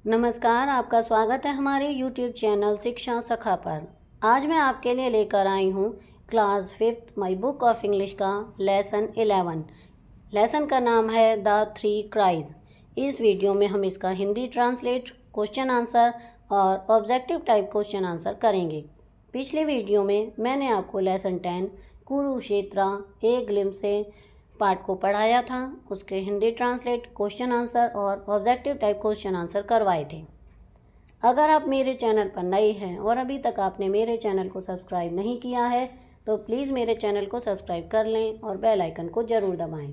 नमस्कार, आपका स्वागत है हमारे YouTube चैनल शिक्षा सखा पर। आज मैं आपके लिए लेकर आई हूँ class 5 my book of English का लेसन 11। लेसन का नाम है द 3 क्राइज। इस वीडियो में हम इसका हिंदी ट्रांसलेट, क्वेश्चन आंसर और ऑब्जेक्टिव टाइप क्वेश्चन आंसर करेंगे। पिछली वीडियो में मैंने आपको लेसन 10 कुरुक्षेत्र ए ग्लिम्स से पार्ट को पढ़ाया था, उसके हिंदी ट्रांसलेट, क्वेश्चन आंसर और ऑब्जेक्टिव टाइप क्वेश्चन आंसर करवाए थे। अगर आप मेरे चैनल पर नए हैं और अभी तक आपने मेरे चैनल को सब्सक्राइब नहीं किया है तो प्लीज़ मेरे चैनल को सब्सक्राइब कर लें और बेल आइकन को ज़रूर दबाएं।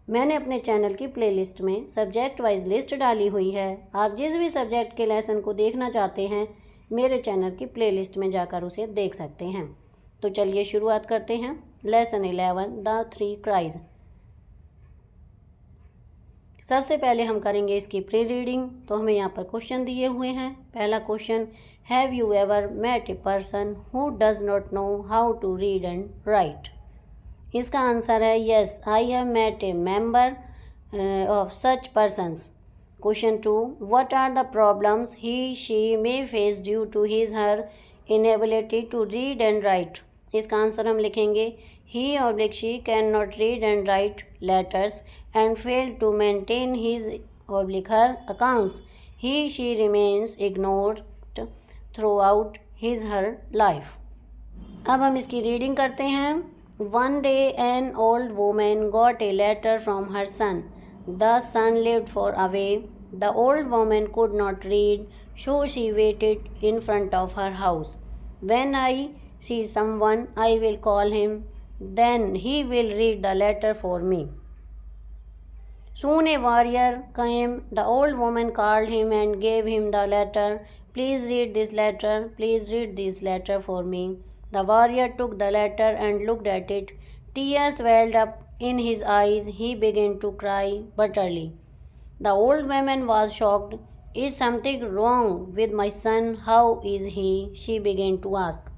मैंने अपने चैनल की प्लेलिस्ट में सब्जेक्ट वाइज लिस्ट डाली हुई है। आप जिस भी सब्जेक्ट के लेसन को देखना चाहते हैं मेरे चैनल की प्लेलिस्ट में जाकर उसे देख सकते हैं। तो चलिए शुरुआत करते हैं। Lesson 11 the 3 cries. सबसे पहले हम करेंगे इसकी प्री रीडिंग। तो हमें यहाँ पर क्वेश्चन दिए हुए हैं। पहला question, have you ever met a person who does not know how to read and write. इसका आंसर है yes, I have met a member of such persons. Question 2, what are the problems he she may face due to his her inability to read and write. इसका answer हम लिखेंगे he or she can not read and write letters and fail to maintain his और हर accounts. He she remains ignored throughout his her life. अब हम इसकी reading करते हैं। One day an old woman got a letter from her son. The son lived far away. The old woman could not read, so she waited in front of her house. When I see someone, I will call him, then he will read the letter for me. Soon a warrior came. The old woman called him and gave him the letter. Please read this letter. Please read this letter for me. The warrior took the letter and looked at it. Tears welled up in his eyes. He began to cry bitterly. The old woman was shocked. Is something wrong with my son? How is he? She began to ask.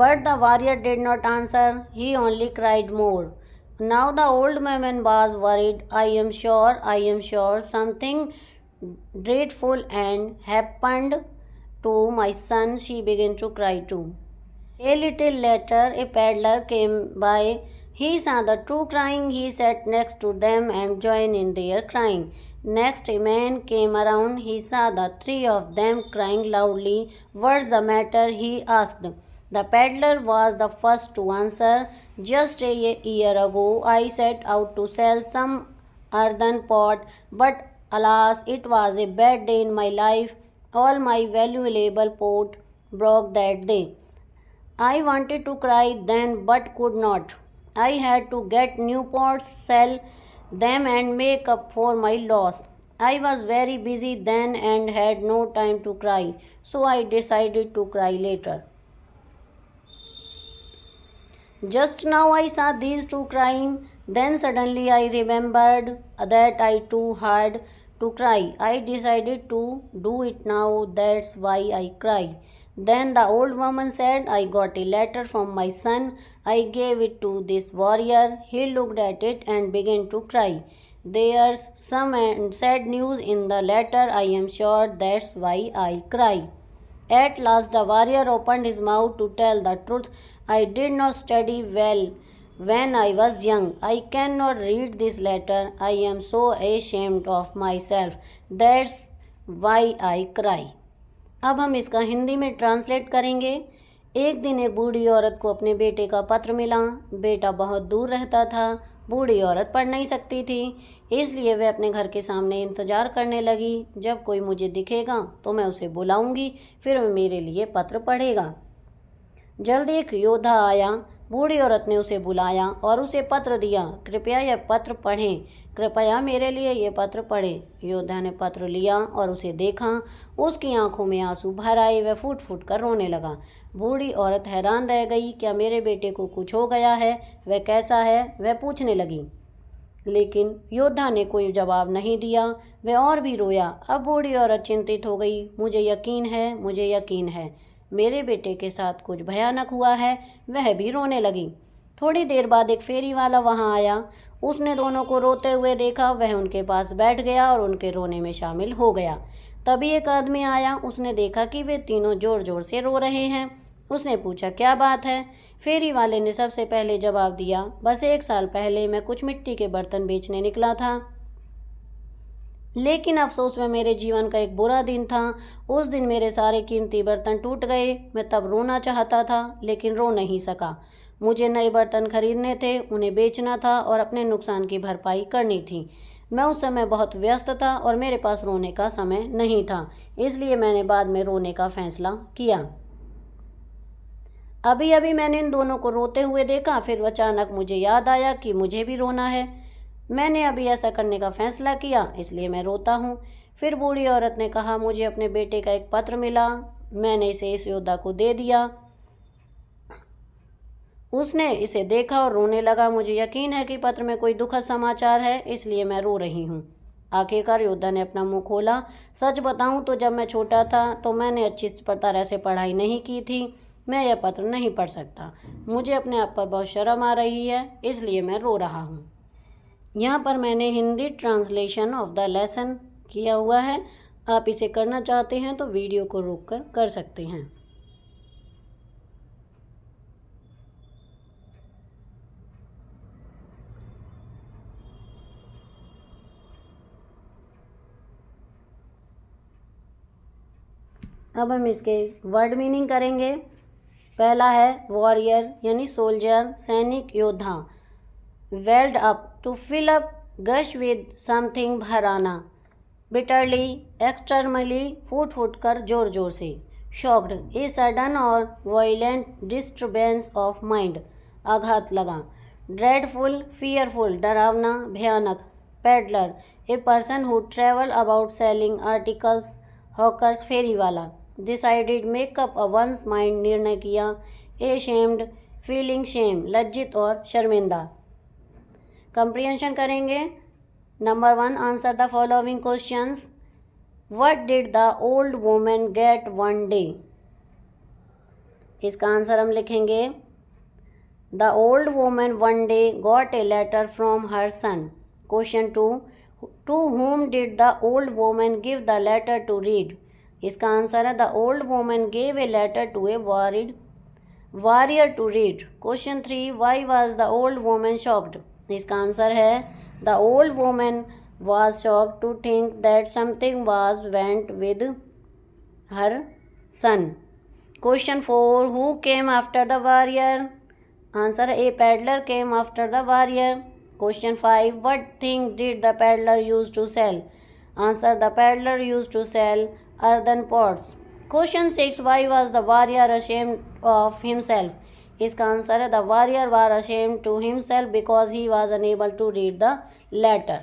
But the warrior did not answer. He only cried more. Now the old woman was worried. I am sure something dreadful and happened to my son. She began to cry too. A little later, a peddler came by. He saw the two crying. He sat next to them and joined in their crying. Next, a man came around. He saw the three of them crying loudly. What's the matter? He asked. The peddler was the first to answer. Just a year ago, I set out to sell some earthen pot, but alas, it was a bad day in my life. All my valuable pot broke that day. I wanted to cry then, but could not. I had to get new pots, sell them and make up for my loss. I was very busy then and had no time to cry, so I decided to cry later. Just now I saw these two crying. Then suddenly I remembered that I too had to cry. I decided to do it now. That's why I cry. Then the old woman said, I got a letter from my son. I gave it to this warrior. He looked at it and began to cry. There's some sad news in the letter. I am sure that's why I cry. At last the warrior opened his mouth to tell the truth. I did not study well when I was young. I cannot read this letter. I am so ashamed of myself. That's why I cry. अब हम इसका हिंदी में translate करेंगे। एक दिन एक बूढ़ी औरत को अपने बेटे का पत्र मिला। बेटा बहुत दूर रहता था। बूढ़ी औरत पढ़ नहीं सकती थी, इसलिए वह अपने घर के सामने इंतज़ार करने लगी। जब कोई मुझे दिखेगा तो मैं उसे बुलाऊंगी, फिर वह मेरे लिए पत्र पढ़ेगा। जल्दी एक योद्धा आया। बूढ़ी औरत ने उसे बुलाया और उसे पत्र दिया। कृपया यह पत्र पढ़ें, कृपया मेरे लिए ये पत्र पढ़ें। योद्धा ने पत्र लिया और उसे देखा। उसकी आंखों में आंसू भर आए। वह फूट फूट कर रोने लगा। बूढ़ी औरत हैरान रह गई। क्या मेरे बेटे को कुछ हो गया है? वह कैसा है? वह पूछने लगी, लेकिन योद्धा ने कोई जवाब नहीं दिया। वह और भी रोया। अब बूढ़ी औरत चिंतित हो गई। मुझे यकीन है मेरे बेटे के साथ कुछ भयानक हुआ है। वह भी रोने लगी। थोड़ी देर बाद एक फेरी वाला वहाँ आया। उसने दोनों को रोते हुए देखा। वह उनके पास बैठ गया और उनके रोने में शामिल हो गया। तभी एक आदमी आया। उसने देखा कि वे तीनों जोर जोर से रो रहे हैं। उसने पूछा, क्या बात है? फेरी वाले ने सबसे पहले जवाब दिया, बस 1 साल पहले मैं कुछ मिट्टी के बर्तन बेचने निकला था, लेकिन अफसोस में मेरे जीवन का एक बुरा दिन था। उस दिन मेरे सारे कीमती बर्तन टूट गए। मैं तब रोना चाहता था, लेकिन रो नहीं सका। मुझे नए बर्तन खरीदने थे, उन्हें बेचना था और अपने नुकसान की भरपाई करनी थी। मैं उस समय बहुत व्यस्त था और मेरे पास रोने का समय नहीं था, इसलिए मैंने बाद में रोने का फैसला किया। अभी अभी मैंने इन दोनों को रोते हुए देखा, फिर अचानक मुझे याद आया कि मुझे भी रोना है। मैंने अभी ऐसा करने का फैसला किया, इसलिए मैं रोता हूँ। फिर बूढ़ी औरत ने कहा, मुझे अपने बेटे का एक पत्र मिला। मैंने इसे इस योद्धा को दे दिया। उसने इसे देखा और रोने लगा। मुझे यकीन है कि पत्र में कोई दुखद समाचार है, इसलिए मैं रो रही हूँ। आखिरकार योद्धा ने अपना मुंह खोला। सच बताऊं तो जब मैं छोटा था तो मैंने अच्छी तरह से पढ़ाई नहीं की थी। मैं यह पत्र नहीं पढ़ सकता। मुझे अपने आप पर बहुत शर्म आ रही है, इसलिए मैं रो रहा हूँ। यहाँ पर मैंने Hindi translation of the lesson किया हुआ है। आप इसे करना चाहते हैं तो वीडियो को रोककर कर सकते हैं। अब हम इसके वर्ड मीनिंग करेंगे। पहला है वॉरियर यानी सोल्जर, सैनिक, योद्धा। Welled up, to fill up, gush with something, भराना। बिटरली, एक्सटर्नली, फूट फूट कर, जोर जोर से। शॉक्ड, ए सडन और वायलेंट डिस्टर्बेंस ऑफ माइंड, आघात लगा। ड्रेडफुल, फियरफुल, डरावना, भयानक। Peddler, a person who travel about selling articles. Hawkers, फेरी वाला। Decided, make up a one's mind, निर्णय किया। एशेम्ड, फीलिंग शेम, लज्जित और शर्मिंदा। कंप्रिहेंशन करेंगे। Number 1, answer the following questions. What did the old woman get one day? इसका आंसर हम लिखेंगे, the old woman one day got a letter from her son. Question 2, to whom did the old woman give the letter to read? इसका answer है, the old woman gave a letter to a warrior to read. Question 3, why was the old woman shocked? इसका answer है, the old woman was shocked to think that something was went with her son. Question 4, who came after the warrior? Answer, a peddler came after the warrior. Question 5, what thing did the peddler use to sell? Answer, the peddler used to sell earthen pots. Question 6, why was the warrior ashamed of himself? इसका answer है, the warrior was ashamed to himself because he was unable to read the letter.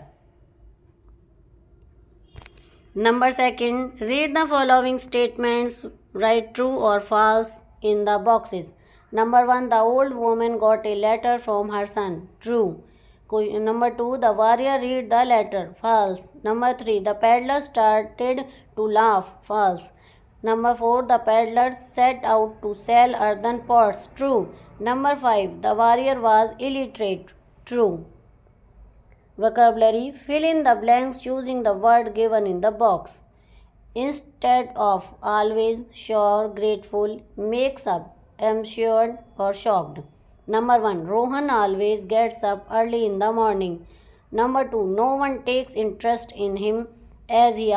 Number 2, read the following statements, write true or false in the boxes. Number 1, the old woman got a letter from her son. True. Number 2, the warrior read the letter. False. Number 3, the peddler started to laugh. False. Number 4, the peddler set out to sell earthen pots. True. Number 5, the warrior was illiterate. True. Vocabulary, fill in the blanks choosing the word given in the box. Instead of, always, sure, grateful, makes up, am sure or shocked. Number 1, Rohan always gets up early in the morning. Number 2, no one takes interest in him as he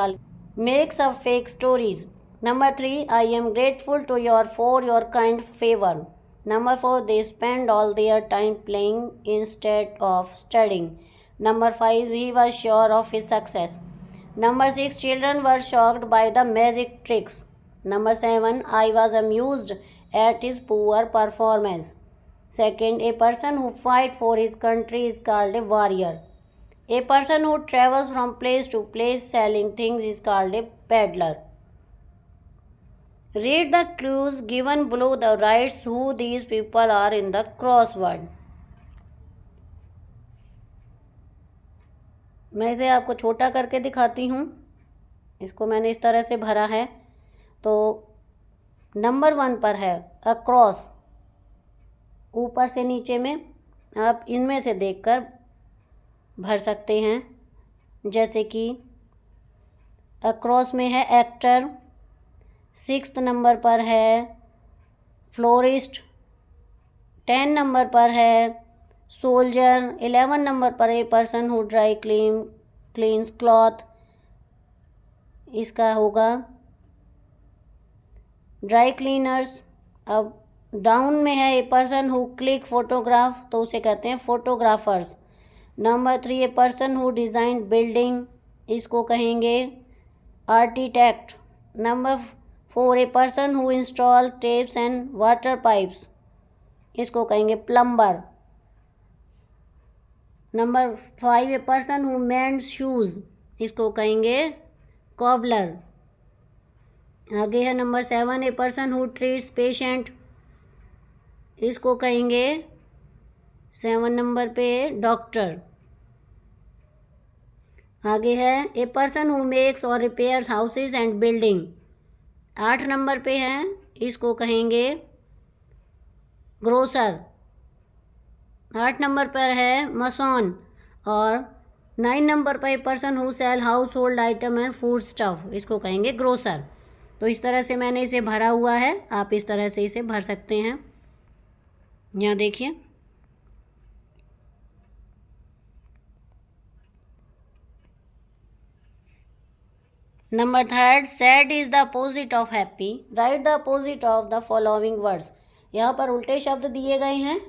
makes up fake stories. Number 3, I am grateful to you for your kind favor. Number 4, they spend all their time playing instead of studying. Number 5, he was sure of his success. Number 6, children were shocked by the magic tricks. Number 7, I was amused at his poor performance. Second, a person who fights for his country is called a warrior. A person who travels from place to place selling things is called a peddler. Read the clues given below the writes who these people are in the crossword. मैं इसे आपको छोटा करके दिखाती हूँ। इसको मैंने इस तरह से भरा है। तो नंबर 1 पर है अक्रॉस, ऊपर से नीचे में आप इनमें से देखकर भर सकते हैं। जैसे कि अक्रॉस में है एक्टर, 6th नंबर पर है फ्लोरिस्ट, 10 नंबर पर है सोल्जर, 11 नंबर पर a person who dry cleans cloth, इसका होगा ड्राई क्लीनर्स। अब डाउन में है a person who click photograph, तो उसे कहते हैं photographers. Number 3 a person who design building, इसको कहेंगे architect. Number 4 a person who install taps and water pipes, इसको कहेंगे plumber. Number 5 a person who mends shoes, इसको कहेंगे कॉबलर। आगे है number 7 a person who treats patient, इसको कहेंगे 7 नंबर पे डॉक्टर। आगे है ए पर्सन हु मेक्स और repairs houses and building, 8 number पे है, इसको कहेंगे ग्रोसर। 8 नंबर पर है मसोन। और 9 नंबर पर a person who sell household item and foodstuff, इसको कहेंगे ग्रोसर। तो इस तरह से मैंने इसे भरा हुआ है, आप इस तरह से इसे भर सकते हैं। यहाँ देखिए, number 3 sad is the opposite of happy, right the opposite of the following words. यहाँ पर उल्टे शब्द दिए गए हैं,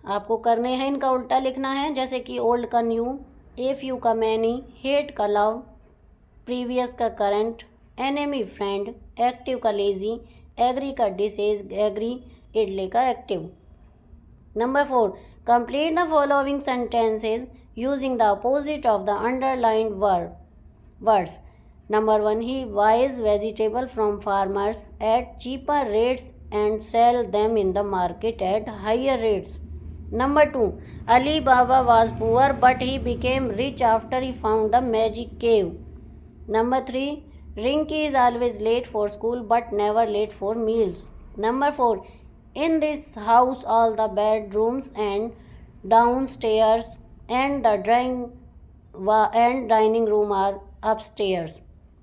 आपको करने हैं, इनका उल्टा लिखना है। जैसे कि ओल्ड का न्यू, ए फ्यू का मैनी, हेट का लव, प्रीवियस का करंट, एनेमी फ्रेंड, एक्टिव का लेजी, एग्री का डिसेज एग्री, इडली का active. Number 4 complete the following sentences using the opposite of the underlined words. Number 1 he buys vegetable from farmers at cheaper rates and sell them in the market at higher rates. Number 2 Ali Baba was poor but he became rich after he found the magic cave. Number 3 Rinky is always late for school but never late for meals. Number 4 in this house all the bedrooms and downstairs and the dining room are upstairs.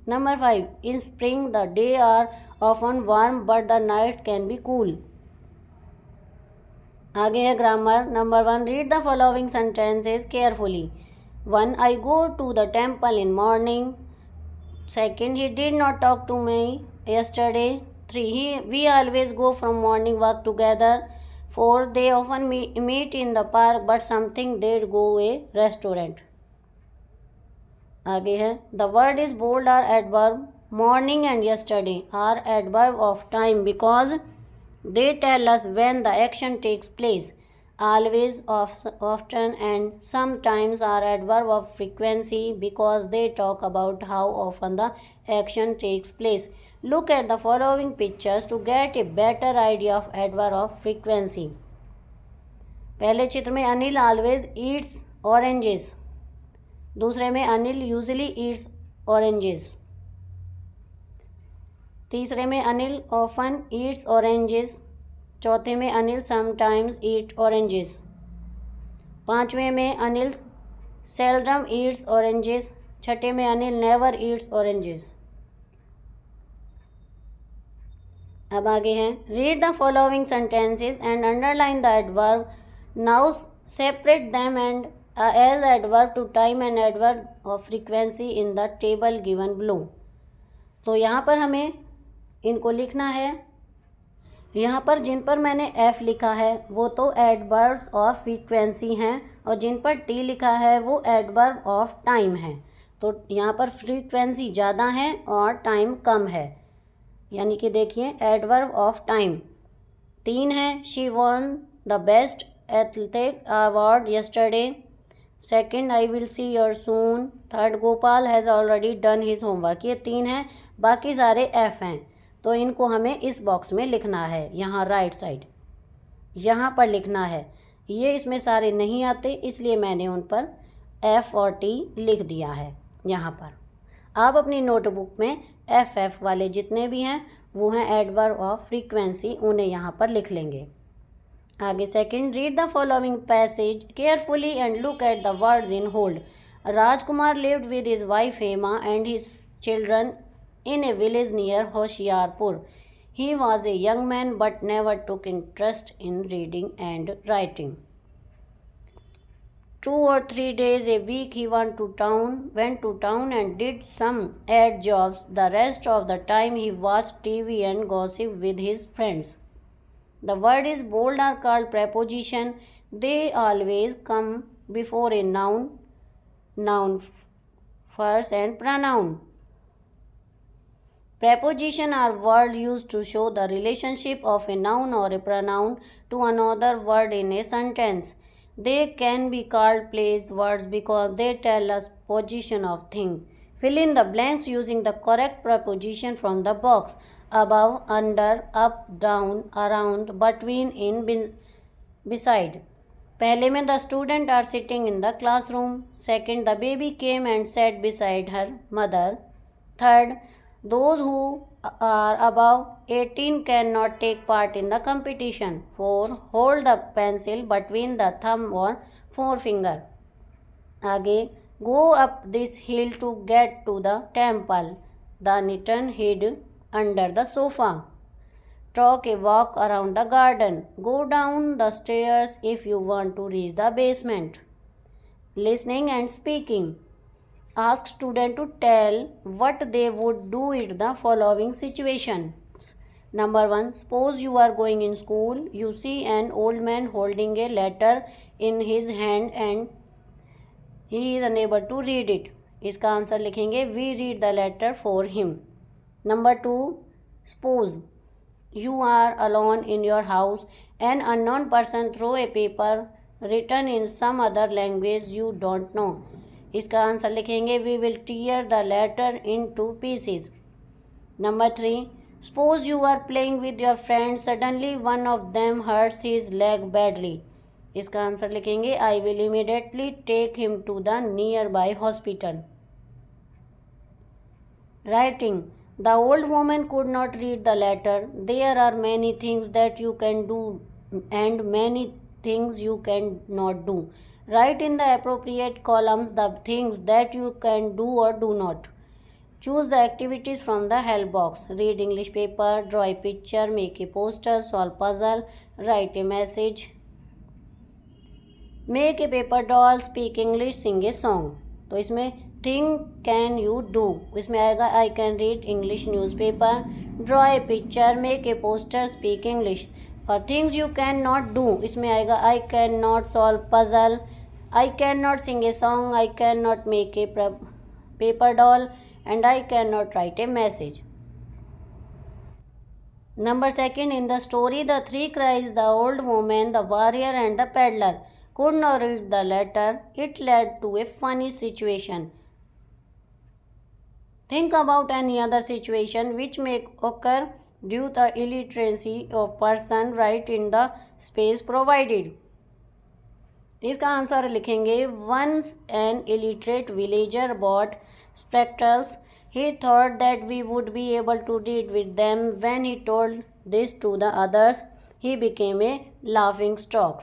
Number 5 in spring the day are often warm but the nights can be cool. आगे है grammar. Number 1 read the following sentences carefully. 1 I go to the temple in morning. 2 he did not talk to me yesterday. 3 we always go from morning walk together. 4 they often meet in the park but something they go a restaurant. आगे है the word is bold are adverb, morning and yesterday are adverb of time because they tell us when the action takes place. Always, often and sometimes are adverb of frequency because they talk about how often the action takes place. Look at the following pictures to get a better idea of adverb of frequency. पहले चित्र में Anil always Yeats oranges, दूसरे में Anil usually Yeats oranges, तीसरे में Anil often Yeats oranges, चौथे में Anil sometimes ईट oranges, पांचवें में अनिल सेल्डम ईट्स ऑरेंजेस, छठे में अनिल नेवर ईट्स ऑरेंजेस. अब आगे हैं read the following sentences and underline the adverb. Now separate them and as adverb to time and adverb of frequency in the table given below. तो यहाँ पर हमें इनको लिखना है. यहाँ पर जिन पर मैंने F लिखा है वो तो एडवर्ब्स ऑफ फ्रीक्वेंसी हैं और जिन पर T लिखा है वो एडवर्ब ऑफ टाइम है. तो यहाँ पर फ्रीक्वेंसी ज़्यादा है और टाइम कम है, यानी कि देखिए एडवर्ब ऑफ टाइम 3 है. She won the best athletic award yesterday. Second I will see your soon. Third Gopal has already done his homework. ये 3 हैं, बाकी सारे एफ हैं. तो इनको हमें इस बॉक्स में लिखना है, यहाँ राइट साइड यहाँ पर लिखना है. ये इसमें सारे नहीं आते इसलिए मैंने उन पर एफ और टी लिख दिया है यहाँ पर. आप अपनी नोटबुक में एफ वाले जितने भी हैं वो हैं एडवर्ब ऑफ फ्रीक्वेंसी, उन्हें यहाँ पर लिख लेंगे. आगे second, read the following passage carefully and look at the words in hold. Rajkumar lived with his wife Hema and his children in a village near Hoshiarpur. He was a young man but never took interest in reading and writing. 2 or 3 days a week he went to town and did some odd jobs. The rest of the time he watched TV and gossiped with his friends. The word is bold are called preposition. They always come before a noun first and pronoun. Preposition are words used to show the relationship of a noun or a pronoun to another word in a sentence. They can be called place words because they tell us position of thing. Fill in the blanks using the correct preposition from the box. Above, under, up, down, around, between, in, beside. पहले में the student are sitting in the classroom. Second, the baby came and sat beside her mother. Third, those who are above 18 cannot take part in the competition. 4. Hold the pencil between the thumb or forefinger. आगे, go up this hill to get to the temple. The kitten hid under the sofa. Take a walk around the garden. Go down the stairs if you want to reach the basement. Listening and speaking. Ask student to tell what they would do in the following situations. Number 1, suppose you are going in school. You see an old man holding a letter in his hand and he is unable to read it. इसका answer लिखेंगे we read the letter for him. Number 2, suppose you are alone in your house. An unknown person throw a paper written in some other language you don't know. इसका answer लिखेंगे we will tear the letter into pieces. Number 3, suppose you are playing with your friend. Suddenly one of them hurts his leg badly. इसका answer लिखेंगे I will immediately take him to the nearby hospital. Writing. The old woman could not read the letter. There are many things that you can do and many things you cannot do. Write in the appropriate columns the things that you can do or do not. Choose the activities from the help box. Read English paper, draw a picture, make a poster, solve puzzle, write a message, make a paper doll, speak English, sing a song. तो इसमें thing can you do इसमें आएगा I can read English newspaper, draw a picture, make a poster, speak English. और things you cannot do इसमें आएगा I cannot solve puzzle, I cannot sing a song, I cannot make a paper doll, and I cannot write a message. Number 2, in the story the 3 cries, the old woman, the warrior and the peddler could not read the letter. It led to a funny situation. Think about any other situation which may occur due to the illiteracy of person. Write in the space provided. इसका answer लिखेंगे once an illiterate villager bought spectacles. He thought that we would be able to read with them. When he told this to the others, he became a laughing stock.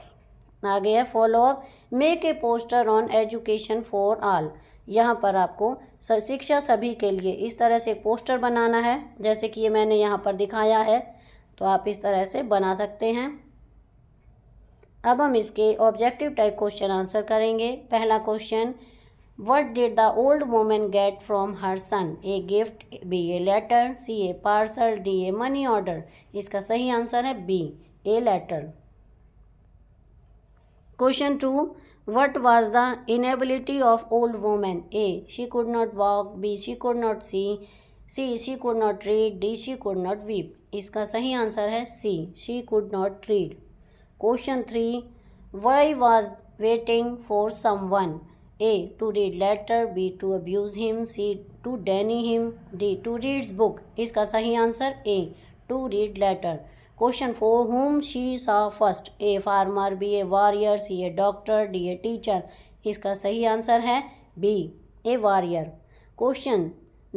आगे है follow up. Make a poster on education for all. यहाँ पर आपको शिक्षा सभी के लिए इस तरह से पोस्टर बनाना है जैसे कि ये मैंने यहाँ पर दिखाया है, तो आप इस तरह से बना सकते हैं. अब हम इसके ऑब्जेक्टिव टाइप क्वेश्चन आंसर करेंगे. पहला question, what did the old woman get from her son? A gift, b a letter, c a parcel, d a money order. इसका सही आंसर है b, a letter. Question 2, what was the inability of old woman? A she could not walk, b she could not see she could not read, d she could not weep. इसका सही answer है c, she could not read. Question 3, why was waiting for someone? A, to read letter, B, to abuse him, C, to deny him, D, to read book. इसका सही answer A, to read letter. Question 4, whom she saw first? A, farmer, B, a warrior, C, a doctor, D, a teacher. इसका सही answer है B, a warrior. Question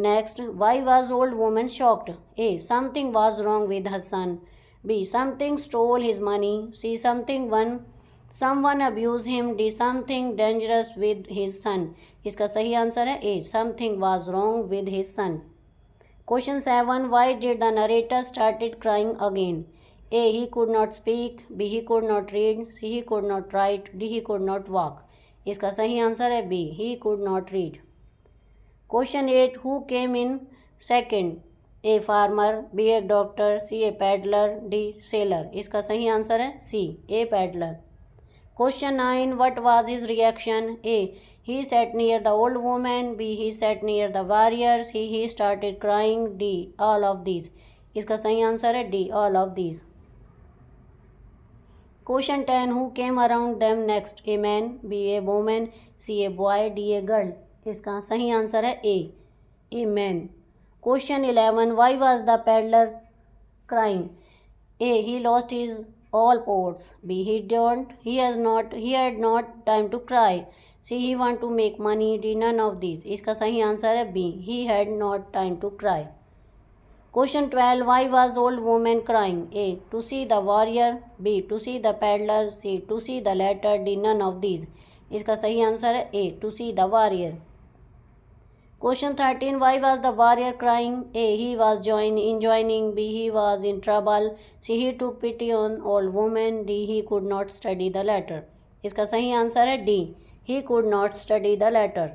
next, why was old woman shocked? A, something was wrong with her son. B. Something stole his money. C. Someone abused him. D. Something dangerous with his son. इसका सही answer है A. Something was wrong with his son. Question 7. Why did the narrator started crying again? A. He could not speak. B. He could not read. C. He could not write. D. He could not walk. इसका सही answer है B. He could not read. Question 8. Who came in second? A. Farmer. B. A doctor. C. A peddler. D. Sailor. इसका सही answer है C. A peddler. Question 9. What was his reaction? A. He sat near the old woman. B. He sat near the warriors. C. He started crying. D. All of these. इसका सही answer है D. All of these. Question 10. Who came around them next? A man. B. A woman. C. A boy. D. A girl. इसका सही answer है A. A man. Question 11. Why was the peddler crying? A. He lost his all pots. B. He had not time to cry. C. He want to make money. D. None of these. इसका सही answer है B. He had not time to cry. Question 12. Why was old woman crying? A. To see the warrior. B. To see the peddler. C. To see the latter. D. None of these. इसका सही answer है A. To see the warrior. Question 13. Why was the warrior crying? A. He was enjoying. B. He was in trouble. C. He took pity on old woman. D. He could not study the letter. इसका सही answer है D. He could not study the letter.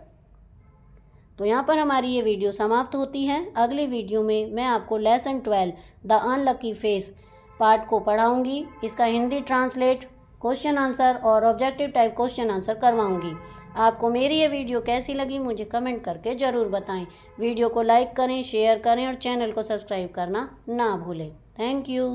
तो यहाँ पर हमारी ये video समाप्त होती है। अगली वीडियो में मैं आपको lesson 12 the unlucky face part को पढ़ाऊँगी। इसका हिंदी ट्रांसलेट, क्वेश्चन आंसर और ऑब्जेक्टिव टाइप क्वेश्चन आंसर करवाऊँगी। आपको मेरी ये वीडियो कैसी लगी मुझे कमेंट करके ज़रूर बताएं। वीडियो को लाइक करें, शेयर करें और चैनल को सब्सक्राइब करना ना भूलें। Thank you.